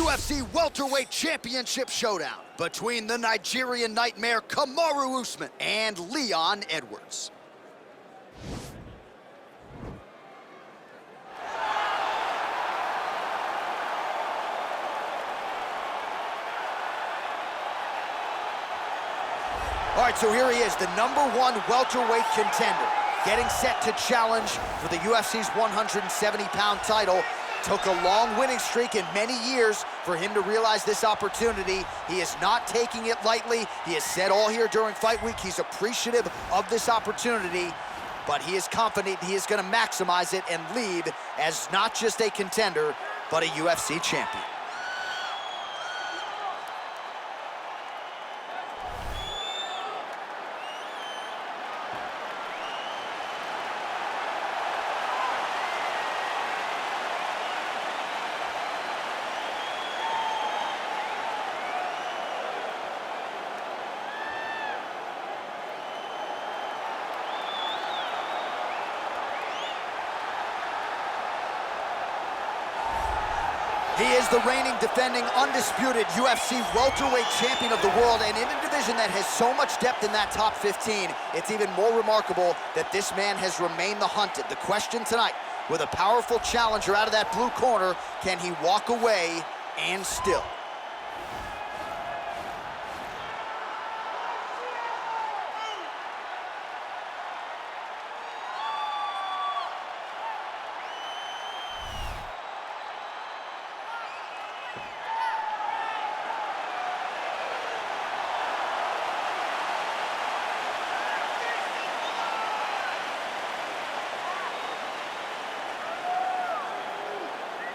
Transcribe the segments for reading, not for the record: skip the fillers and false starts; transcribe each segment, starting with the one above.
UFC Welterweight Championship Showdown between the Nigerian Nightmare Kamaru Usman and Leon Edwards. All right, so here he is, the #1 welterweight contender, getting set to challenge for the UFC's 170-pound title. Took a long winning streak in many years for him to realize this opportunity. He is not taking it lightly. He has said all here during fight week he's appreciative of this opportunity, but he is confident he is going to maximize it and leave as not just a contender, but a UFC champion. He is the reigning, defending, undisputed UFC welterweight champion of the world, and in a division that has so much depth in that top 15, it's even more remarkable that this man has remained the hunted. The question tonight, with a powerful challenger out of that blue corner, can he walk away and still?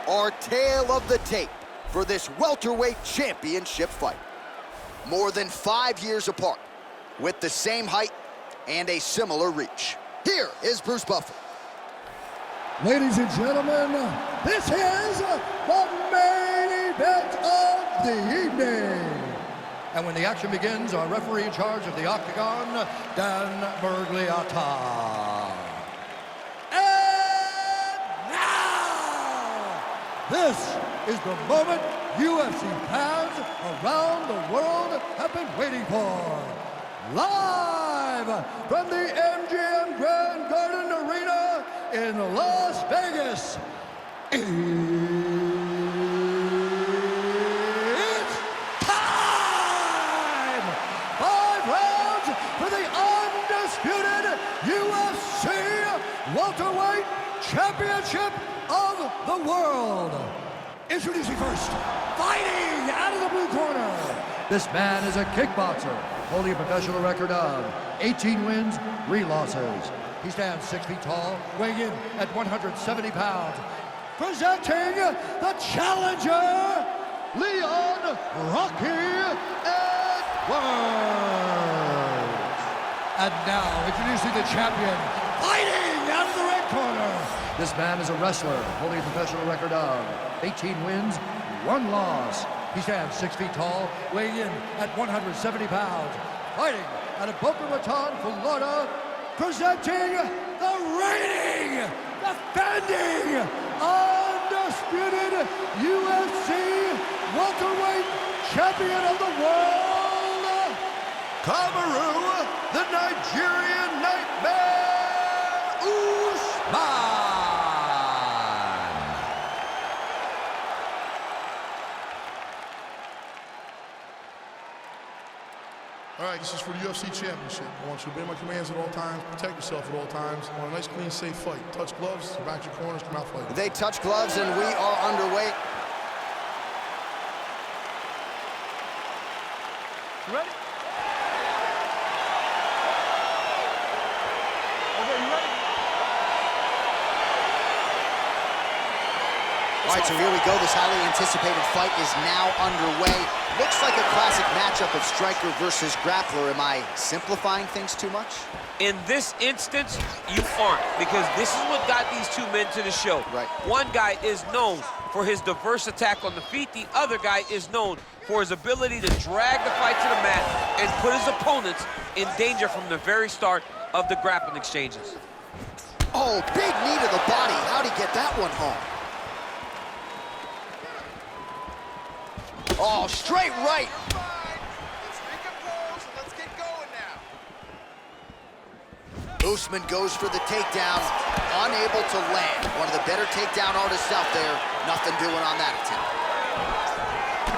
Our tale of the tape for this welterweight championship fight. More than 5 years apart, with the same height and a similar reach. Here is Bruce Buffer. Ladies and gentlemen, this is the main event of the evening. And when the action begins, our referee in charge of the Octagon, Dan Bergliata. This is the moment UFC fans around the world have been waiting for. Live from the MGM Grand Garden Arena in Las Vegas. It's time! 5 rounds for the undisputed UFC Welterweight Championship of the world. Introducing first, fighting out of the blue corner. This man is a kickboxer, holding a professional record of 18 wins, 3 losses. He stands 6 feet tall, weighing in at 170 pounds. Presenting the challenger, Leon Rocky Edwards. And now, introducing the champion, fighting out of the red corner. This man is a wrestler, holding a professional record of 18 wins, 1 loss. He stands 6 feet tall, weighing in at 170 pounds. Fighting out of Boca Raton, Florida, presenting the reigning, defending, undisputed UFC welterweight champion of the world, Kamaru, the Nigerian Nightmare Usman. All right, this is for the UFC Championship. I want you to obey my commands at all times, protect yourself at all times. I want a nice, clean, safe fight. Touch gloves, back your corners, come out fighting. They touch gloves and we are underway. You ready? Okay, you ready? All right, so here we go. This highly anticipated fight is now underway. Looks like a classic matchup of striker versus grappler. Am I simplifying things too much? In this instance, you aren't, because this is what got these two men to the show. Right. One guy is known for his diverse attack on the feet. The other guy is known for his ability to drag the fight to the mat and put his opponents in danger from the very start of the grappling exchanges. Oh, big knee to the body. How'd he get that one home? Oh, straight right. Usman goes for the takedown, unable to land. One of the better takedown artists out there. Nothing doing on that attempt.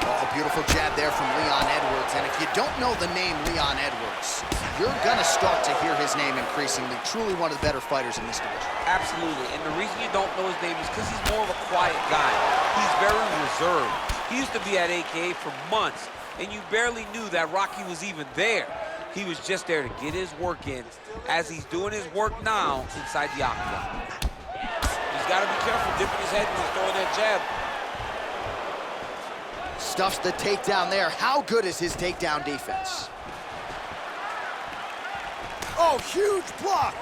Oh, beautiful jab there from Leon Edwards. And if you don't know the name Leon Edwards, you're gonna start to hear his name increasingly. Truly one of the better fighters in this division. Absolutely, and the reason you don't know his name is because he's more of a quiet guy. He's very reserved. He used to be at AKA for months, and you barely knew that Rocky was even there. He was just there to get his work in, as he's doing his work now inside the octagon. He's got to be careful dipping his head when he's throwing that jab. Stuffs the takedown there. How good is his takedown defense? Oh, huge block.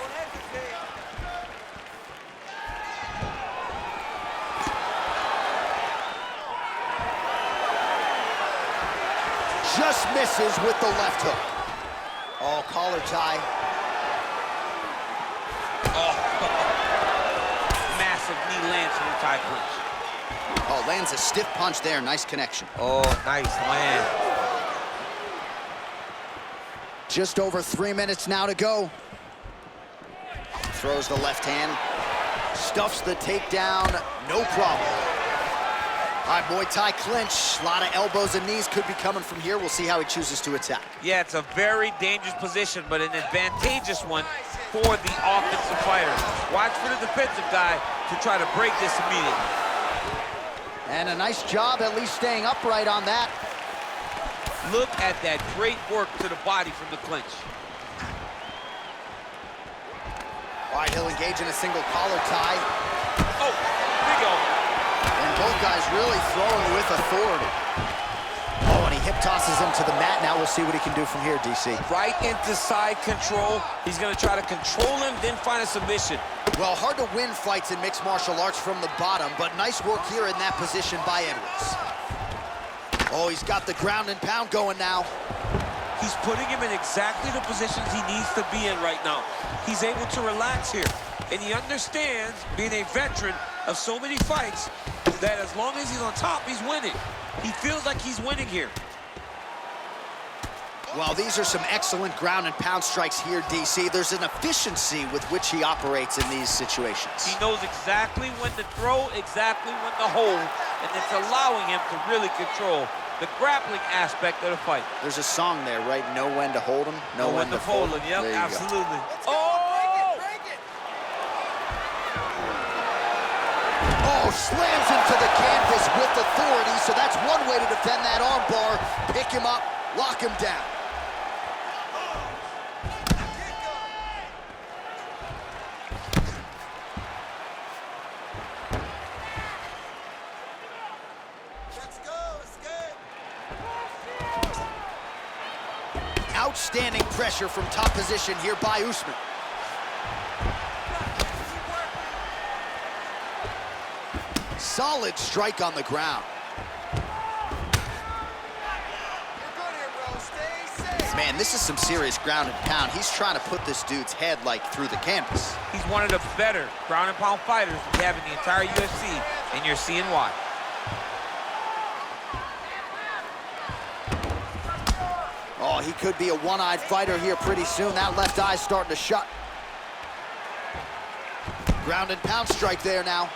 Just misses with the left hook. Oh, collar tie. Oh, massive knee lands from the tie clinch. Oh, lands a stiff punch there. Nice connection. Oh, nice land. Just over 3 minutes now to go. Throws the left hand. Stuffs the takedown. No problem. All right, Muay Thai clinch. A lot of elbows and knees could be coming from here. We'll see how he chooses to attack. Yeah, it's a very dangerous position, but an advantageous one for the offensive fighter. Watch for the defensive guy to try to break this immediately. And a nice job at least staying upright on that. Look at that great work to the body from the clinch. All right, he'll engage in a single collar tie. Oh, big elbow. And both guys really throwing with authority. Oh, and he hip tosses him to the mat. Now we'll see what he can do from here, DC. Right into side control. He's gonna try to control him, then find a submission. Well, hard to win fights in mixed martial arts from the bottom, but nice work here in that position by Edwards. Oh, he's got the ground and pound going now. He's putting him in exactly the positions he needs to be in right now. He's able to relax here, and he understands, being a veteran of so many fights, that as long as he's on top, he's winning. He feels like he's winning here. Well, these are some excellent ground and pound strikes here, DC. There's an efficiency with which he operates in these situations. He knows exactly when to throw, exactly when to hold, and it's allowing him to really control the grappling aspect of the fight. There's a song there, right? Know when to hold him, know when to fold him. Yep, there absolutely. Oh! Oh, slams him to the canvas with authority, so that's one way to defend that arm bar. Pick him up, lock him down. Outstanding pressure from top position here by Usman. Solid strike on the ground. Man, this is some serious ground and pound. He's trying to put this dude's head like through the canvas. He's one of the better ground and pound fighters we have in the entire UFC, and you're seeing why. Oh, he could be a one-eyed fighter here pretty soon. That left eye's starting to shut. Ground and pound strike there now.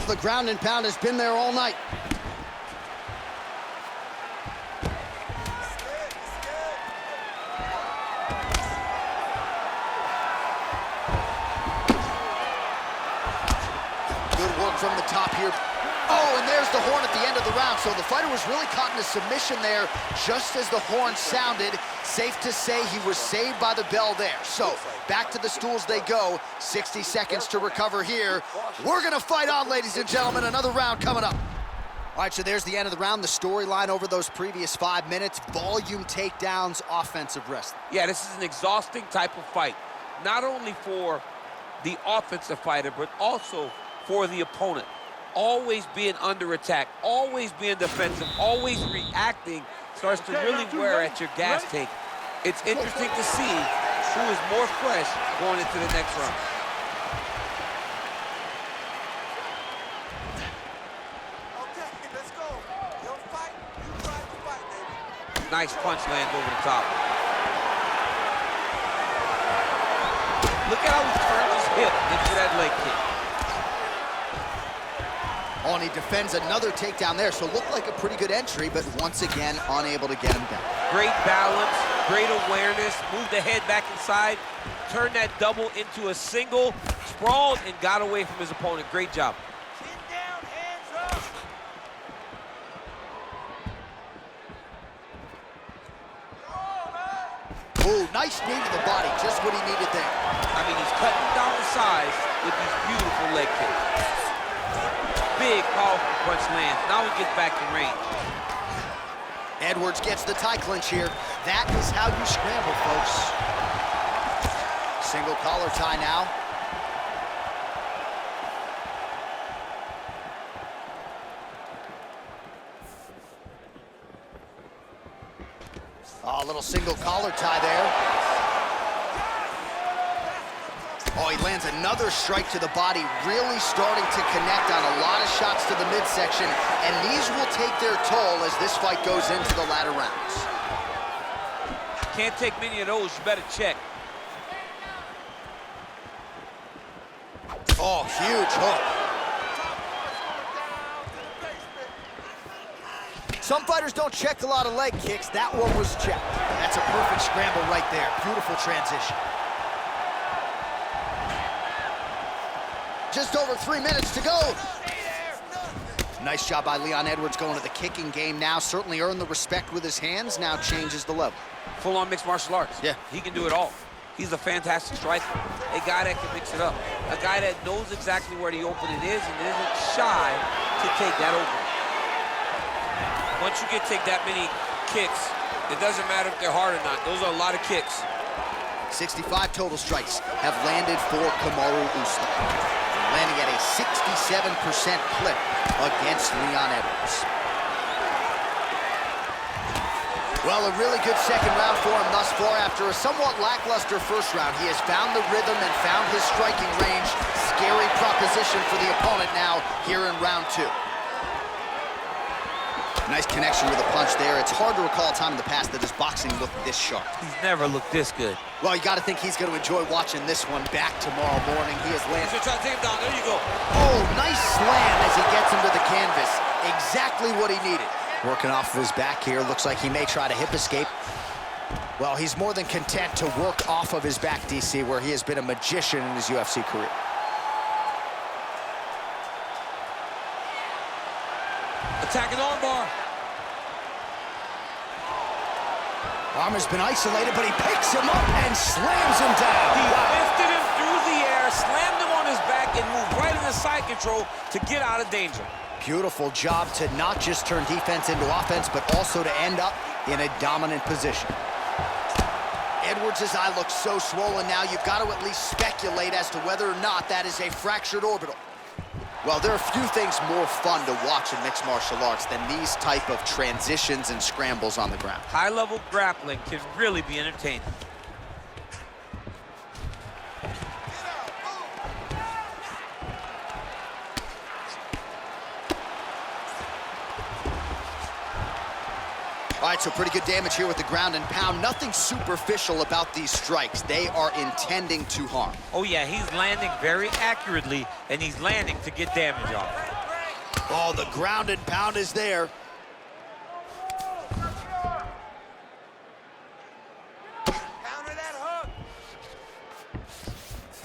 The ground and pound has been there all night. Good work from the top here. Oh, and there's the horn at the end of the round. So the fighter was really caught in a submission there just as the horn sounded. Safe to say he was saved by the bell there. So back to the stools they go. 60 seconds to recover here. We're gonna fight on, ladies and gentlemen. Another round coming up. All right, so there's the end of the round. The storyline over those previous 5 minutes. Volume takedowns, offensive wrestling. Yeah, this is an exhausting type of fight. Not only for the offensive fighter, but also for the opponent. always being under attack, always being defensive, always reacting, starts to really wear at your gas tank. It's interesting to see who is more fresh going into the next round. Okay, let's go. Your fight, you try to fight, baby. Nice punch lands over the top. Look at how he turned his hip into that leg kick. Oh, and he defends another takedown there, so it looked like a pretty good entry, but once again, unable to get him down. Great balance, great awareness, moved the head back inside, turned that double into a single, sprawled, and got away from his opponent. Great job. Chin down, hands up. Ooh, nice knee to the body, just what he needed there. I mean, he's cutting down the size with these beautiful leg kicks. Big, powerful punch lands. Now he gets back in range. Edwards gets the tie clinch here. That is how you scramble, folks. Single collar tie now. Oh, a little single collar tie there. Oh, he lands another strike to the body, really starting to connect on a lot of shots to the midsection, and these will take their toll as this fight goes into the latter rounds. Can't take many of those, you better check. Oh, huge hook. Some fighters don't check a lot of leg kicks. That one was checked. That's a perfect scramble right there. Beautiful transition. Just over 3 minutes to go. Nice job by Leon Edwards going to the kicking game now. Certainly earned the respect with his hands, now changes the level. Full-on mixed martial arts. Yeah. He can do it all. He's a fantastic striker. A guy that can mix it up. A guy that knows exactly where the opening is and isn't shy to take that opening. Once you take that many kicks, it doesn't matter if they're hard or not. Those are a lot of kicks. 65 total strikes have landed for Kamaru Usman, landing at a 67% clip against Leon Edwards. Well, a really good second round for him thus far. After a somewhat lackluster first round, he has found the rhythm and found his striking range. Scary proposition for the opponent now here in round 2. Nice connection with a punch there. It's hard to recall a time in the past that his boxing looked this sharp. He's never looked this good. Well, you got to think he's going to enjoy watching this one back tomorrow morning. He has landed. He's trying to take him down. There you go. Oh, nice slam as he gets him to the canvas. Exactly what he needed. Working off of his back here. Looks like he may try to hip escape. Well, he's more than content to work off of his back, DC, where he has been a magician in his UFC career. Attacking armbar. Armor's been isolated, but he picks him up and slams him down. He lifted him through the air, slammed him on his back, and moved right into side control to get out of danger. Beautiful job to not just turn defense into offense, but also to end up in a dominant position. Edwards' eye looks so swollen now, you've got to at least speculate as to whether or not that is a fractured orbital. Well, there are few things more fun to watch in mixed martial arts than these type of transitions and scrambles on the ground. High-level grappling can really be entertaining. All right, so pretty good damage here with the ground and pound. Nothing superficial about these strikes. They are intending to harm. Oh, yeah, he's landing very accurately, and he's landing to get damage off. Oh, the ground and pound is there. Counter that hook.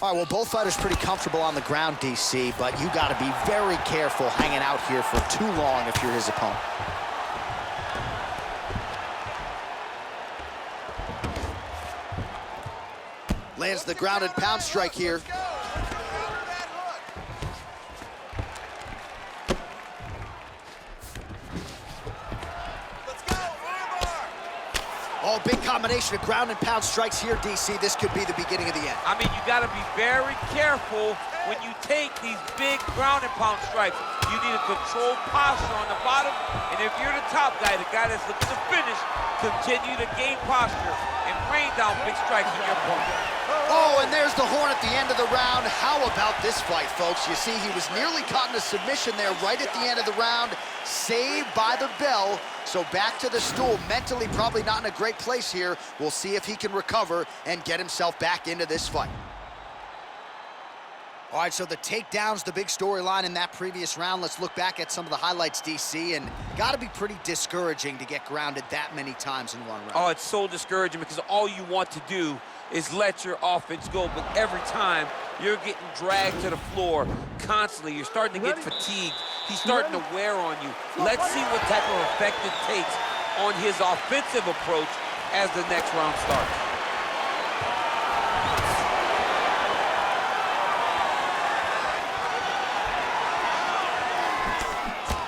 All right, well, both fighters pretty comfortable on the ground, DC, but you got to be very careful hanging out here for too long if you're his opponent. Lands the ground and pound strike here. Oh, big combination of ground and pound strikes here, DC. This could be the beginning of the end. I mean, you got to be very careful when you take these big ground and pound strikes. You need a controlled posture on the bottom, and if you're the top guy, the guy that's looking to finish, continue to gain posture and rain down big strikes on your opponent. Oh, and there's the horn at the end of the round. How about this fight, folks? You see, he was nearly caught in a submission there right at the end of the round, saved by the bell. So back to the stool, mentally probably not in a great place here. We'll see if he can recover and get himself back into this fight. All right, so the takedown's the big storyline in that previous round. Let's look back at some of the highlights, DC, and gotta be pretty discouraging to get grounded that many times in one round. Oh, it's so discouraging because all you want to do is let your offense go, but every time you're getting dragged to the floor constantly, you're starting to get fatigued. He's starting to wear on you. Let's see what type of effect it takes on his offensive approach as the next round starts.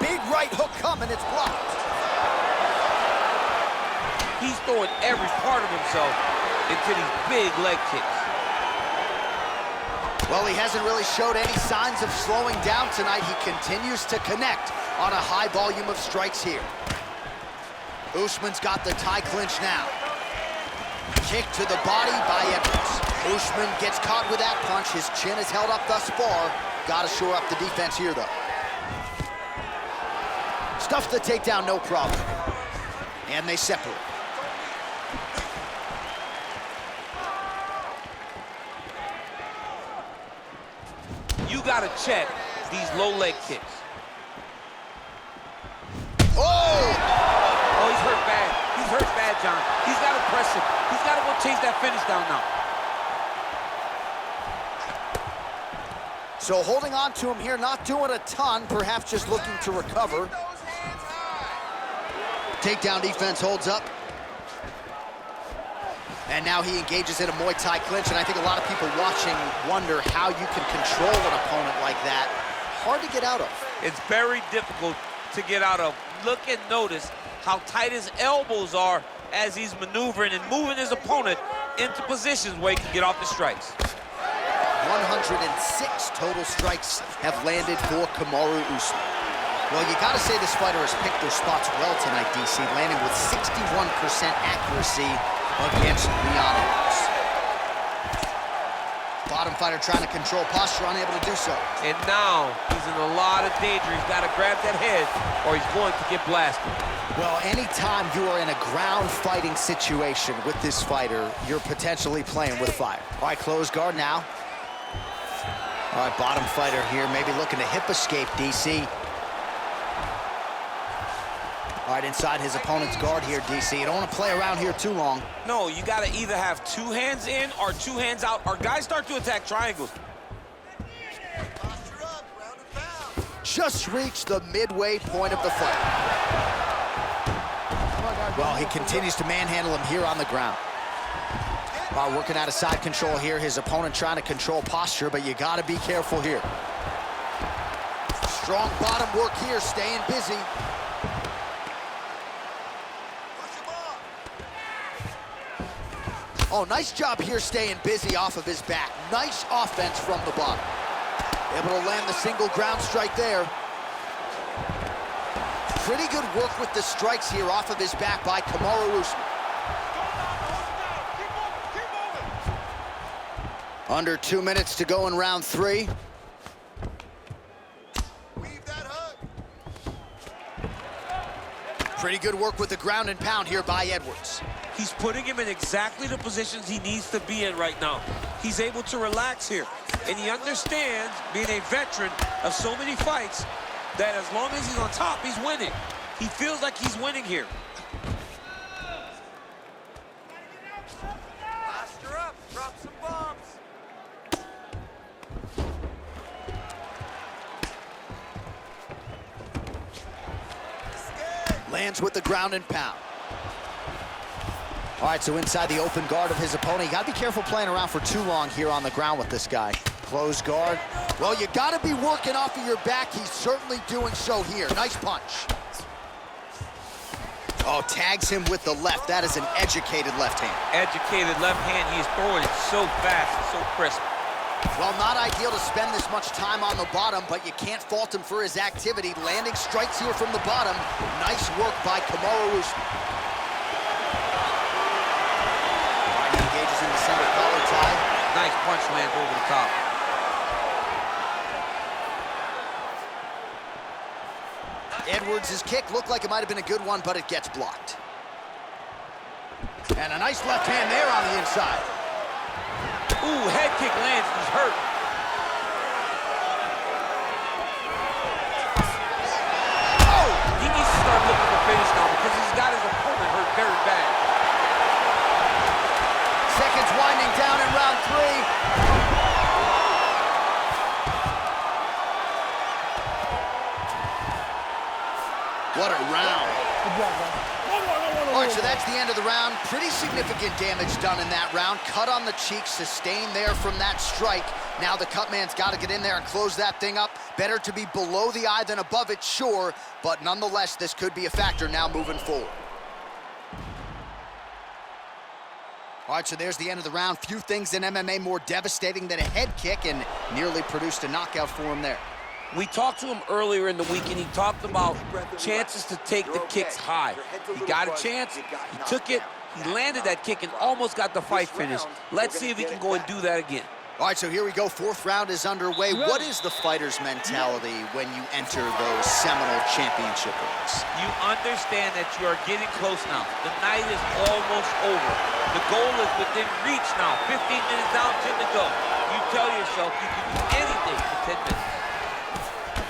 Big right hook coming, it's blocked. He's throwing every part of himself into these big leg kicks. Well, he hasn't really showed any signs of slowing down tonight. He continues to connect on a high volume of strikes here. Usman's got the tie clinch now. Kick to the body by Edwards. Usman gets caught with that punch. His chin is held up thus far. Got to shore up the defense here, though. Stuffs the takedown, no problem. And they separate. You gotta check these low leg kicks. Oh! Oh, he's hurt bad. He's hurt bad, John. He's gotta press it. He's gotta go chase that finish down now. So holding on to him here, not doing a ton, perhaps just looking to recover. Takedown defense holds up. And now he engages in a Muay Thai clinch, and I think a lot of people watching wonder how you can control an opponent like that. Hard to get out of. It's very difficult to get out of. Look and notice how tight his elbows are as he's maneuvering and moving his opponent into positions where he can get off the strikes. 106 total strikes have landed for Kamaru Usman. Well, you gotta say this fighter has picked their spots well tonight, DC, landing with 61% accuracy against Leon Edwards. Bottom fighter trying to control posture, unable to do so. And now he's in a lot of danger. He's got to grab that head or he's going to get blasted. Well, anytime you are in a ground fighting situation with this fighter, you're potentially playing with fire. All right, close guard now. All right, bottom fighter here, maybe looking to hip escape, DC. All right, inside his opponent's guard here, DC. You don't want to play around here too long. No, you got to either have two hands in or two hands out, or guys start to attack triangles. Posture up, ground and pound. Just reached the midway point of the fight. Well, he continues to manhandle him here on the ground. All right, working out of side control here. His opponent trying to control posture, but you got to be careful here. Strong bottom work here, staying busy. Oh, nice job here staying busy off of his back. Nice offense from the bottom. Able to land the single ground strike there. Pretty good work with the strikes here off of his back by Kamaru Usman. Under 2 minutes to go in round 3. Weave that hook. Pretty good work with the ground and pound here by Edwards. He's putting him in exactly the positions he needs to be in right now. He's able to relax here. And he understands, being a veteran of so many fights, that as long as he's on top, he's winning. He feels like he's winning here. Posture up, drop some bombs. Lands with the ground and pound. All right, so inside the open guard of his opponent. You got to be careful playing around for too long here on the ground with this guy. Close guard. Well, you got to be working off of your back. He's certainly doing so here. Nice punch. Oh, tags him with the left. That is an educated left hand. Educated left hand. He's throwing it so fast and so crisp. Well, not ideal to spend this much time on the bottom, but you can't fault him for his activity. Landing strikes here from the bottom. Nice work by Kamaru Usman. He engages in the center collar tie. Nice punch lands over the top. Edwards' kick looked like it might have been a good one, but it gets blocked. And a nice left hand there on the inside. Ooh, head kick lands, he's hurt. Oh! He needs to start looking for finish now because he's got his opponent hurt very bad. Seconds winding down in round 3. What a round. All right, so that's the end of the round. Pretty significant damage done in that round. Cut on the cheek, sustained there from that strike. Now the cut man's got to get in there and close that thing up. Better to be below the eye than above it, sure, but nonetheless, this could be a factor now moving forward. All right, so there's the end of the round. Few things in MMA more devastating than a head kick, and nearly produced a knockout for him there. We talked to him earlier in the week, and he talked about chances to take the kicks high. He got a chance, he took it, he landed that kick and almost got the fight finished. Let's see if he can go and do that again. All right, so here we go. 4th round is underway. What is the fighter's mentality when you enter those seminal championship rings? You understand that you are getting close now. The night is almost over. The goal is within reach now. 15 minutes down, 10 to go. You tell yourself you can do anything for 10 minutes.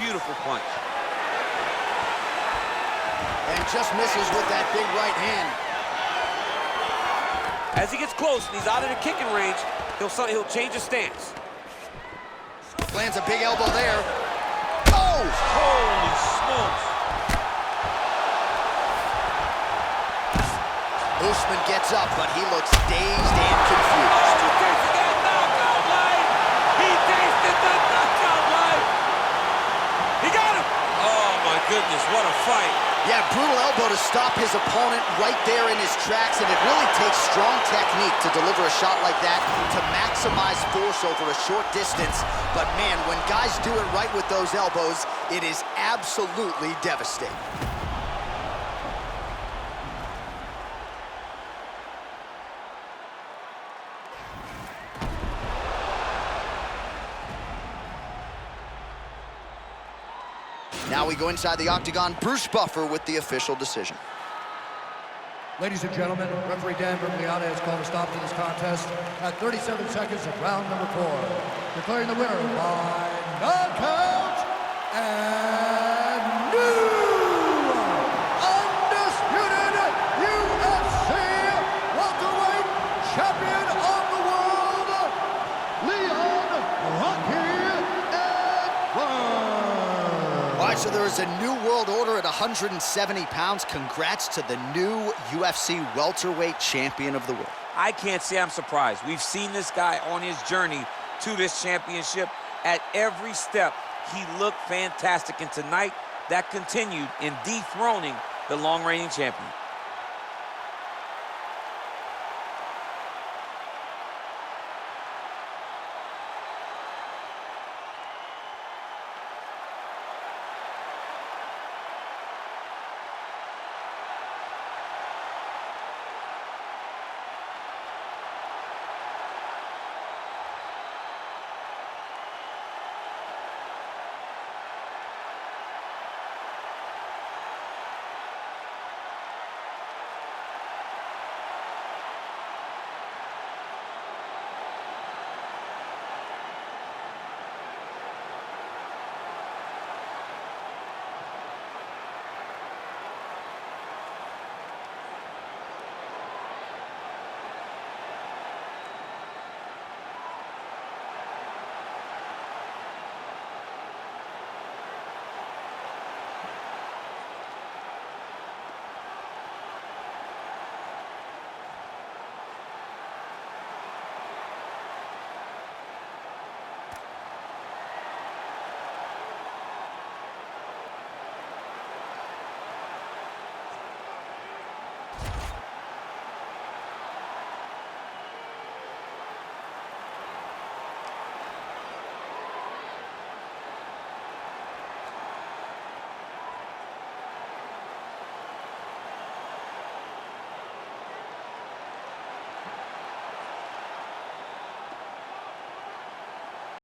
Beautiful punch. And just misses with that big right hand. As he gets close and he's out of the kicking range, he'll change his stance. Lands a big elbow there. Oh! Holy smokes. Usman gets up, but he looks dazed and confused. He tasted that knockout life. He tasted the knockout life. He got him. Oh, my goodness, what a fight. Yeah, brutal elbow to stop his opponent right there in his tracks, and it really takes strong technique to deliver a shot like that to maximize force over a short distance. But man, when guys do it right with those elbows, it is absolutely devastating. Now we go inside the octagon. Bruce Buffer with the official decision. Ladies and gentlemen, referee Dan Bergliata has called a stop to this contest at 37 seconds of round number 4. Declaring the winner by knockout and new undisputed UFC welterweight champion of the world, Leon Rocky Edwards. All right, so there is a new world order at 170 pounds. Congrats to the new UFC welterweight champion of the world. I can't say I'm surprised. We've seen this guy on his journey to this championship. At every step, he looked fantastic. And tonight, that continued in dethroning the long-reigning champion.